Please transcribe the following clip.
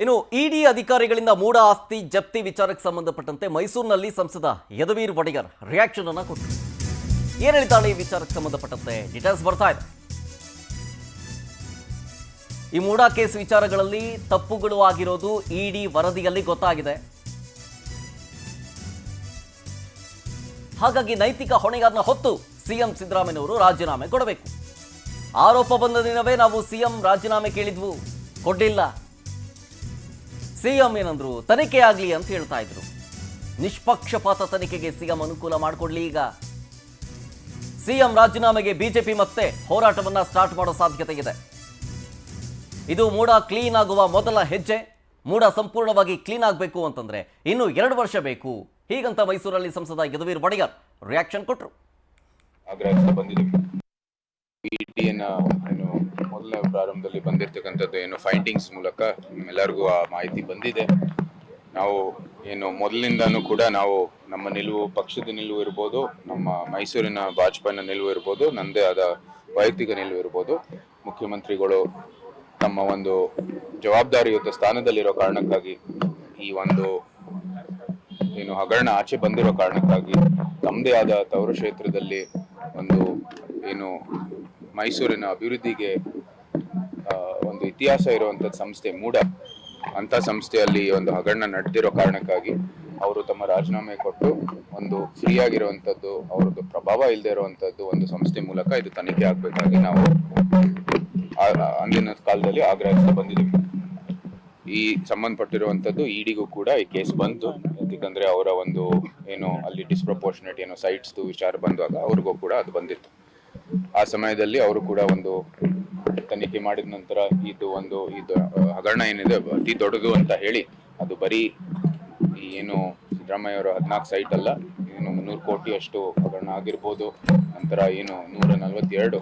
ಇನ್ನು ಇಡಿ ಅಧಿಕಾರಿಗಳಿಂದ ಮೂಢ ಆಸ್ತಿ ಜಪ್ತಿ ವಿಚಾರಕ್ಕೆ ಸಂಬಂಧಪಟ್ಟಂತೆ ಮೈಸೂರಿನಲ್ಲಿ ಸಂಸದ ಯದುವೀರ್ ಒಡೆಯರ್ ರಿಯಾಕ್ಷನ್ ಅನ್ನು ಕೊಟ್ಟರು. ಏನು ಹೇಳಿದ್ದಾಳೆ ಈ ವಿಚಾರಕ್ಕೆ ಸಂಬಂಧಪಟ್ಟಂತೆ ಡೀಟೇಲ್ಸ್ ಬರ್ತಾ ಇದೆ. ಈ ಮೂಢ ಕೇಸ್ ವಿಚಾರಗಳಲ್ಲಿ ತಪ್ಪುಗಳು ಆಗಿರೋದು ಇಡಿ ವರದಿಯಲ್ಲಿ ಗೊತ್ತಾಗಿದೆ. ಹಾಗಾಗಿ ನೈತಿಕ ಹೊಣೆಗಾರನ ಹೊತ್ತು ಸಿಎಂ ಸಿದ್ದರಾಮಯ್ಯನವರು ರಾಜೀನಾಮೆ ಕೊಡಬೇಕು. ಆರೋಪ ಬಂದ ದಿನವೇ ನಾವು ಸಿಎಂ ರಾಜೀನಾಮೆ ಕೇಳಿದ್ವು, ಕೊಡ್ಲಿಲ್ಲ. ಸಿಎಂ ಏನಂದ್ರು, ತನಿಖೆ ಆಗಲಿ ಅಂತ ಹೇಳ್ತಾ ಇದ್ರು. ನಿಷ್ಪಕ್ಷಪಾತ ತನಿಖೆಗೆ ಸಿಎಂ ಅನುಕೂಲ ಮಾಡಿಕೊಡ್ಲಿ. ಈಗ ಸಿಎಂ ರಾಜೀನಾಮೆಗೆ ಬಿಜೆಪಿ ಮತ್ತೆ ಹೋರಾಟವನ್ನ ಸ್ಟಾರ್ಟ್ ಮಾಡೋ ಸಾಧ್ಯತೆ ಇದೆ. ಇದು ಮೂಡ ಕ್ಲೀನ್ ಆಗುವ ಮೊದಲ ಹೆಜ್ಜೆ. ಮೂಡ ಸಂಪೂರ್ಣವಾಗಿ ಕ್ಲೀನ್ ಆಗಬೇಕು ಅಂತಂದ್ರೆ ಇನ್ನು 2 ವರ್ಷ ಬೇಕು. ಹೀಗಂತ ಮೈಸೂರಲ್ಲಿ ಸಂಸದ ಯದುವೀರ್ ಒಡೆಯರ್ ರಿಯಾಕ್ಷನ್ ಕೊಟ್ಟರು. ಆಗ್ರಹಿಸ್ತಾ ಬಂದಿದ್ದೀವಿ. ಇಡಿನ ಏನು ಮೊದಲನೇ ಪ್ರಾರಂಭದಲ್ಲಿ ಬಂದಿರತಕ್ಕಂಥದ್ದು ಏನು ಫೈಂಡಿಂಗ್ಸ್ ಮೂಲಕ ಎಲ್ಲರಿಗೂ ಆ ಮಾಹಿತಿ ಬಂದಿದೆ. ನಾವು ಏನು ಮೊದಲಿಂದಾನು ಕೂಡ ನಾವು ನಮ್ಮ ನಿಲುವು, ಪಕ್ಷದ ನಿಲುವು ಇರ್ಬೋದು, ನಮ್ಮ ಮೈಸೂರಿನ ಭಾಜಪನ ನಿಲುವು ಇರ್ಬೋದು, ನಂದೇ ಆದ ವೈಯಕ್ತಿಕ ನಿಲುವು ಇರ್ಬೋದು, ಮುಖ್ಯಮಂತ್ರಿಗಳು ತಮ್ಮ ಒಂದು ಜವಾಬ್ದಾರಿಯುತ ಸ್ಥಾನದಲ್ಲಿರೋ ಕಾರಣಕ್ಕಾಗಿ ಈ ಒಂದು ಏನು ಹಗರಣ ಆಚೆ ಬಂದಿರೋ ಕಾರಣಕ್ಕಾಗಿ ತಮ್ಮದೇ ಆದ ತವರು ಕ್ಷೇತ್ರದಲ್ಲಿ ಒಂದು ಏನು ಮೈಸೂರಿನ ಅಭಿವೃದ್ಧಿಗೆ ಒಂದು ಇತಿಹಾಸ ಇರುವಂಥದ್ದು ಸಂಸ್ಥೆ ಮೂಡ, ಅಂಥ ಸಂಸ್ಥೆಯಲ್ಲಿ ಒಂದು ಹಗರಣ ನಡೆದಿರೋ ಕಾರಣಕ್ಕಾಗಿ ಅವರು ತಮ್ಮ ರಾಜೀನಾಮೆ ಕೊಟ್ಟು ಒಂದು ಫ್ರೀ ಆಗಿರುವಂಥದ್ದು, ಅವ್ರದ್ದು ಪ್ರಭಾವ ಇಲ್ಲದೆ ಇರುವಂಥದ್ದು ಒಂದು ಸಂಸ್ಥೆ ಮೂಲಕ ಇದು ತನಿಖೆ ಆಗಬೇಕಾಗಿ ನಾವು ಅಂದಿನ ಕಾಲದಲ್ಲಿ ಆಗ್ರಹಿಸ್ತಾ ಬಂದಿದ್ದೀವಿ. ಈ ಸಂಬಂಧಪಟ್ಟಿರುವಂಥದ್ದು ಇಡಿಗೂ ಕೂಡ ಈ ಕೇಸ್ ಬಂತು. ಯಾಕಂದ್ರೆ ಅವರ ಒಂದು ಏನು ಅಲ್ಲಿ ಡಿಸ್ಪ್ರಪೋರ್ಷನೇಟ್ ಏನೋ ಸೈಟ್ಸ್ ವಿಚಾರ ಬಂದಾಗ ಅವ್ರಿಗೂ ಕೂಡ ಅದು ಬಂದಿತ್ತು. ಆ ಸಮಯದಲ್ಲಿ ಅವರು ಕೂಡ ಒಂದು ತನಿಖೆ ಮಾಡಿದ ನಂತರ ಇದು ಹಗರಣ ಏನಿದೆ ಅತಿ ದೊಡ್ಡದು ಅಂತ ಹೇಳಿ, ಅದು ಬರೀ ಈ ಏನು ಸಿದ್ದರಾಮಯ್ಯ ಅವರ 14 ಸೈಟ್ ಅಲ್ಲ, ಏನು 300 ಕೋಟಿ ಅಷ್ಟು ಹಗರಣ ಆಗಿರ್ಬೋದು. ನಂತರ ಏನು 142